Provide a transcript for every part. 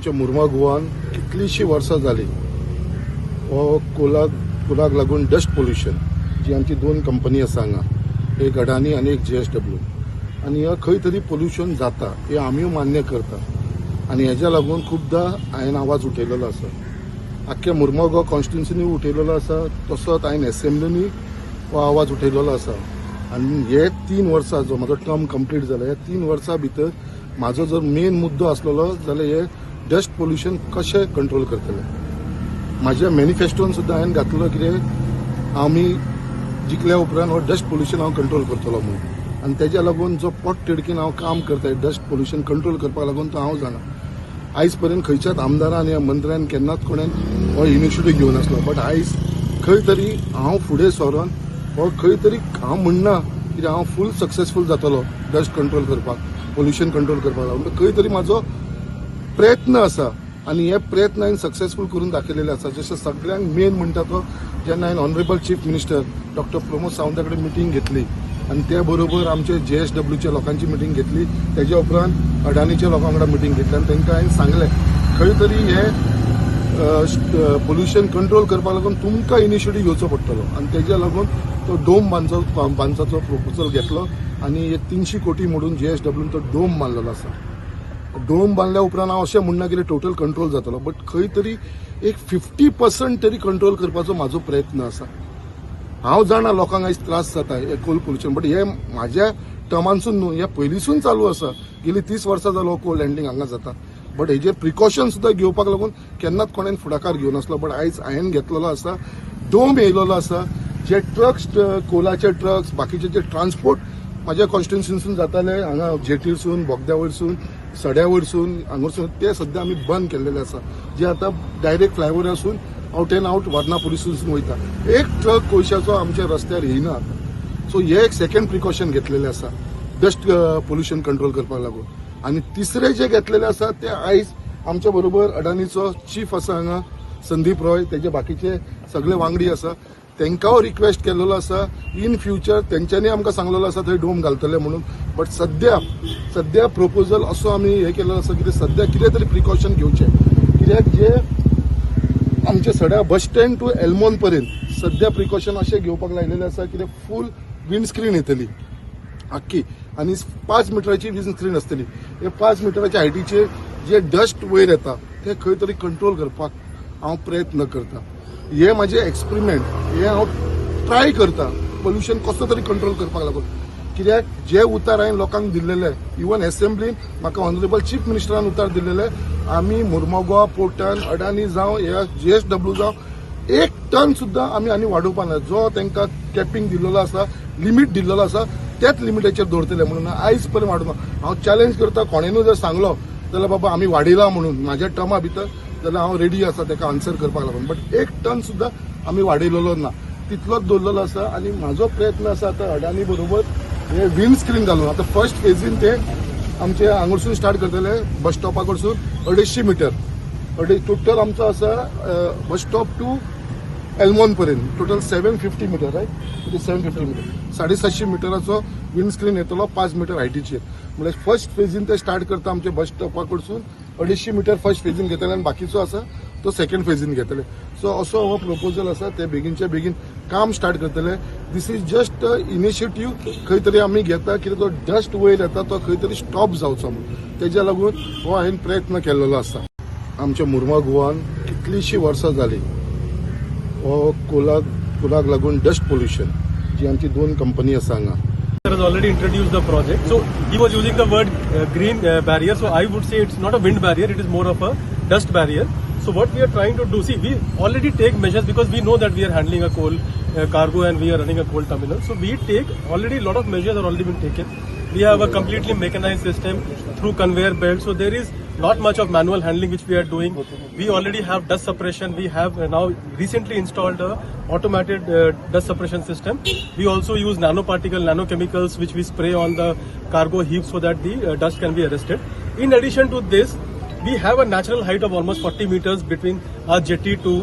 आमच्या मुर्मा गोवान कितलीशीं वर्सां जाली हो कोलाक लागून डस्ट पोल्युशन जी आमची दोन कंपनी आसा हांगा एक अडानी आनी एक JSW आनी ह्या खंय तरी पोल्युशन जाता हे आमी मान्य करता आनी हेज्या लागून खुबदां हांवें आवाज उठयलेलो आसा आख्ख्या मुर्मा गोवा कॉन्स्टिट्युन्सीनी उठयलेलो आसा तसोच हांवें एसेंब्लीनी हो आवाज उठयलेलो आसा आनी हे 3 वर्सां जो म्हाजो टर्म कंप्लीट जाला ह्या 3 वर्सां भितर म्हाजो जर मेन मुद्दो आसलेलो जाल्यार हे डस्ट पोल्युशन कशें कंट्रोल करतले म्हाज्या मॅनिफेस्टोन सुद्दां हांवें घातलेलो कितें आमी जिखल्या उपरांत हो डस्ट पोल्युशन हांव कंट्रोल करतलो म्हणून आनी तेज्या लागून जो पोट तिडकीन हांव काम करता डस्ट पोल्युशन कंट्रोल करपाक लागून तो हांव जाणा आयज पर्यंत खंयच्याच आमदारान या मंत्र्यान केन्नाच कोणें हो इनिशिएटीव घेवन नासलो बट आयज खंय तरी हांव फुडें सरोन हो खंय तरी हांव म्हणना कित्याक हांव फूल सक्सेसफूल जातलो डस्ट कंट्रोल करपाक पोल्युशन कंट्रोल करपाक लागून खंय तरी म्हाजो प्रयत्न आसा आनी हे प्रयत्न हांवें सक्सेसफूल करून दाखयलेले आसा जशें सगळ्यांक मेन म्हणटा तो जेन्ना हांवें honourable chief minister doctor Pramod सावंता कडेन मिटींग घेतली आनी त्या बरोबर आमचे JSWच्या लोकांची मिटींग घेतली तेज्या उपरांत अडानीच्या लोकां वांगडा मिटींग घेतली आनी तांकां हांवें सांगलें खंय तरी हे पोल्युशन कंट्रोल करपाक लागून तुमकां इनिशिएटीव घेवचो पडटलो आनी तेज्या लागून तो डोम बांदपाचो प्रपोजल घेतलो आनी 300 कोटी मोडून JSWन तो डोम बांदलेलो आसा डोम बांदल्या उपरांत हांव अशें म्हणना की टोटल कंट्रोल जातलो बट खंय तरी एक 50% तरी कंट्रोल करपाचो म्हाजो प्रयत्न आसा हांव जाणा लोकांक आयज त्रास जाता हे कोल पोल्युशन बट हे म्हाज्या टर्मानसून न्हू हे पयलींसून चालू आसा गेली 30 वर्सां जालो कोल लँडिंग हांगा जाता बट हेजेर प्रिकॉशन सुद्दां घेवपाक लागून केन्नाच कोणें फुडाकार घेवन नासलो बट आयज हांवें घेतलेलो आसा डोम येयलेलो आसा जे ट्रक्स कोलाचे ट्रक्स बाकीचे जे ट्रान्सपोर्ट म्हाज्या कॉन्स्टिट्युन्सीसून जाताले हांगा जेटीरसून बोगद्या वयरसून सड्या वयरसून हांगरसून ते सद्या आमी बंद केल्लेले आसा जे आतां डायरेक्ट फ्लायओव्हरासून आउट एंड आउट वर्ना पुलिसून वयता एक ट्रक कोयशाचो आमच्या रस्त्यार येयना सो हे एक सेकंड प्रिकॉशन घेतलेले आसा डस्ट पोल्युशन कंट्रोल करपाक लागून आनी तिसरे जे घेतलेले आसा ते आयज आमच्या बरोबर अडानीचो चीफ आसा हांगा संदीप रॉय तेजे बाकीचे सगळे वांगडी आसा तांकां रिक्वेस्ट केल्लो आसा इन फ्युचर तेंच्यांनी आमकां सांगलेलो आसा थंय डोम घालतले म्हणून बट सद्या प्रपोजल असो आमी हे केल्लो आसा की सद्या कितें तरी प्रिकॉशन घेवचें कित्याक जे आमचे सड्या बस स्टँड टू एल्मोन पर्यंत सद्या प्रिकॉशन अशें घेवपाक लायलेले आसा कित्याक फूल विंडस्क्रीन येतली आख्खी आनी 5 मिटराची विंडस्क्रीन आसतली हे 5 मिटराच्या हायटीचेर जे डस्ट वयर येता ते खंय तरी कंट्रोल करपाक हांव प्रयत्न करता हे म्हाजे एक्सपेरिमेंट हे हांव ट्राय करता पोल्युशन कसो तरी कंट्रोल करपाक लागून कित्याक जे उतार हांवें लोकांक दिल्लेले इवन एसेंब्लीन म्हाका ऑनरेबल चीफ मिनिस्टरान उतार दिल्लेले आमी मुर्मा गोवा पोर्टान अडानी जावं या JSW जावं 1 टन सुद्दां आमी आनी वाडोवपाक ना जो तांकां कॅपिंग दिल्लो आसा लिमीट दिल्लो आसा त्याच लिमिटेचेर दवरतले म्हणून आयज पर्यंत वाडोवना हांव चॅलेंज करता कोणेनूय जर सांगलो जाल्यार बाबा आमी वाडयला म्हणून म्हाज्या टर्मा भितर जाल्यार हांव रेडी आसा ताका आन्सर करपाक लागून बट 1 टन सुद्दां आमी वाडयलेलो ना तितलोच दवरलेलो आसा आनी म्हाजो प्रयत्न आसा आतां अडानी बरोबर हे विंड स्क्रीन घालून आतां फर्स्ट फेजीन ते आमचे हांगरसून स्टार्ट करतले बस स्टॉपा कडसून 250 मिटर टोटल आमचो आसा बस स्टॉप टू एल्मोन पर्यंत टोटल 750 मिटर रायट 750 मिटर 750 मिटराचो विंड स्क्रीन येतलो 5 मिटर हायटीचेर म्हळ्यार फर्स्ट फेजीन ते स्टार्ट करता आमचे बस स्टॉपा कडसून 250 मिटर फर्स्ट फेजीन घेतले आनी बाकीचो आसा तो सेकंड फेजीन घेतले सो असो हो प्रपोजल आसा ते बेगीनच्या बेगीन काम स्टार्ट करतले दीस इज जस्ट इनिशिएटीव खंय तरी आमी घेता कित्याक तो डस्ट वयर येता तो खंय तरी स्टॉप जावचो म्हणून तेज्या लागून हो हांवें प्रयत्न केल्लो आसा आमच्या मुर्मा गोवान कितलीशीं वर्सां जाली हो कोलाक लागून डस्ट पोल्युशन जी आमची दोन कंपनी आसा हांगा has already introduced the project. So he was using the word green barrier. So I would say it's not a wind barrier, it is more of a dust barrier. So what we are trying to do, see, we already take measures because we know that we are handling a coal cargo and we are running a coal terminal. So we take already a lot of measures are already been taken. We have a completely mechanized system through conveyor belt. So there is not much of manual handling which we are doing. We already have dust suppression. We have now recently installed a automated dust suppression system. We also use nanochemicals which we spray on the cargo heaps so that the dust can be arrested. In addition to this, we have a natural height of almost 40 meters between our jetty to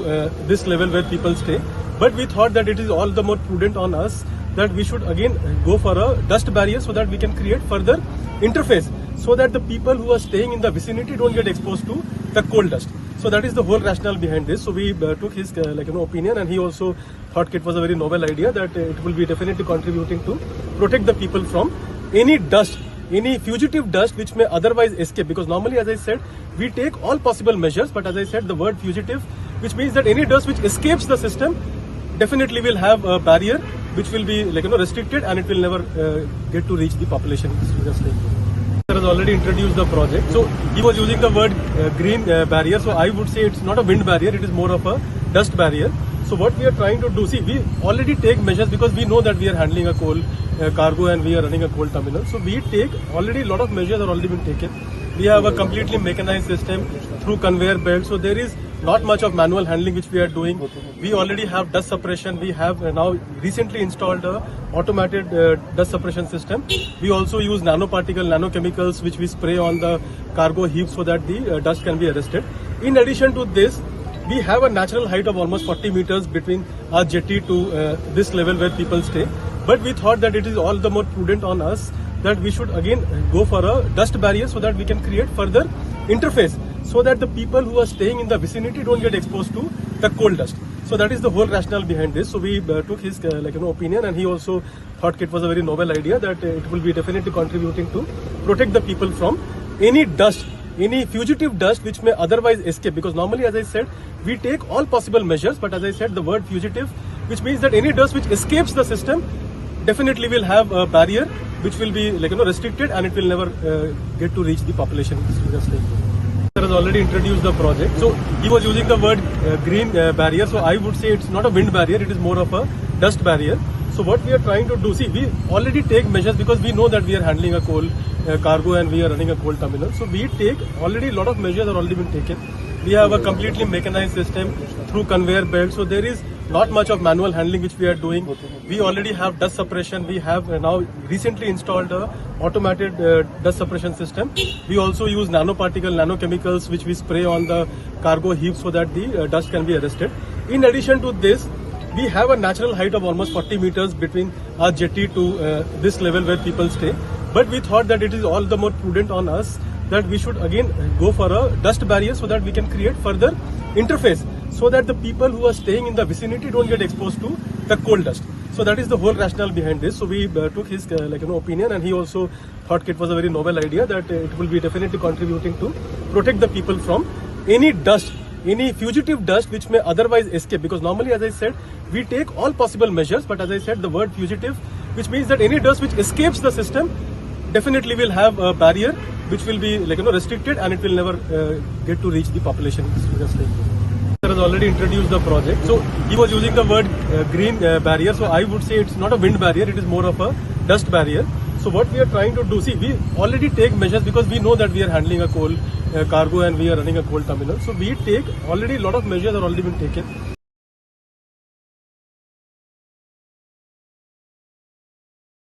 this level where people stay. But we thought that it is all the more prudent on us that we should again go for a dust barrier so that we can create further interface. so that the people who are staying in the vicinity don't get exposed to the coal dust. So that is the whole rationale behind this. So we took his opinion, and he also thought it was a very noble idea that it will be definitely contributing to protect the people from any dust, any fugitive dust which may otherwise escape. Because normally, as I said, we take all possible measures, but as I said, the word fugitive, which means that any dust which escapes the system, definitely will have a barrier which will be restricted, and it will never get to reach the population. Has already introduced the project. So he was using the word green barrier. So I would say it's not a wind barrier, it is more of a dust barrier. So what we are trying to do, see, we already take measures because we know that we are handling a coal cargo and we are running a coal terminal. So we take already a lot of measures are already been taken. We have a completely mechanized system through conveyor belt. So there is not much of manual handling which we are doing. We already have dust suppression. We have now recently installed a automated dust suppression system. We also use nanochemicals which we spray on the cargo heap so that the dust can be arrested. In addition to this, we have a natural height of almost 40 meters between our jetty to this level where people stay. But we thought that it is all the more prudent on us that we should again go for a dust barrier so that we can create further interface, so that the people who are staying in the vicinity don't get exposed to the coal dust. So that is the whole rationale behind this. So we took his opinion, and he also thought it was a very noble idea that it will be definitely contributing to protect the people from any dust, any fugitive dust which may otherwise escape. Because normally, as I said, we take all possible measures, but as I said, the word fugitive, which means that any dust which escapes the system, definitely will have a barrier which will be restricted, and it will never get to reach the population. Has already introduced the project. So he was using the word green barrier. So I would say it's not a wind barrier, it is more of a dust barrier. So what we are trying to do, see, we already take measures because we know that we are handling a coal cargo and we are running a coal terminal. So we take already a lot of measures are already been taken. We have a completely mechanized system through conveyor belt. So there is not much of manual handling which we are doing. We already have dust suppression. We have now recently installed a automated dust suppression system. We also use nanochemicals which we spray on the cargo heap so that the dust can be arrested. In addition to this, we have a natural height of almost 40 meters between our jetty to this level where people stay. But we thought that it is all the more prudent on us that we should again go for a dust barrier so that we can create further interface, so that the people who are staying in the vicinity don't get exposed to the coal dust. So that is the whole rationale behind this. So we took his opinion, and he also thought it was a very noble idea that it will be definitely contributing to protect the people from any dust, any fugitive dust which may otherwise escape. Because normally, as I said, we take all possible measures, but as I said, the word fugitive, which means that any dust which escapes the system, definitely will have a barrier which will be restricted, and it will never get to reach the population. Has already introduced the project. So he was using the word green barrier. So I would say it's not a wind barrier, it is more of a dust barrier. So what we are trying to do, see, we already take measures because we know that we are handling a coal cargo and we are running a coal terminal. So we take already a lot of measures are already been taken.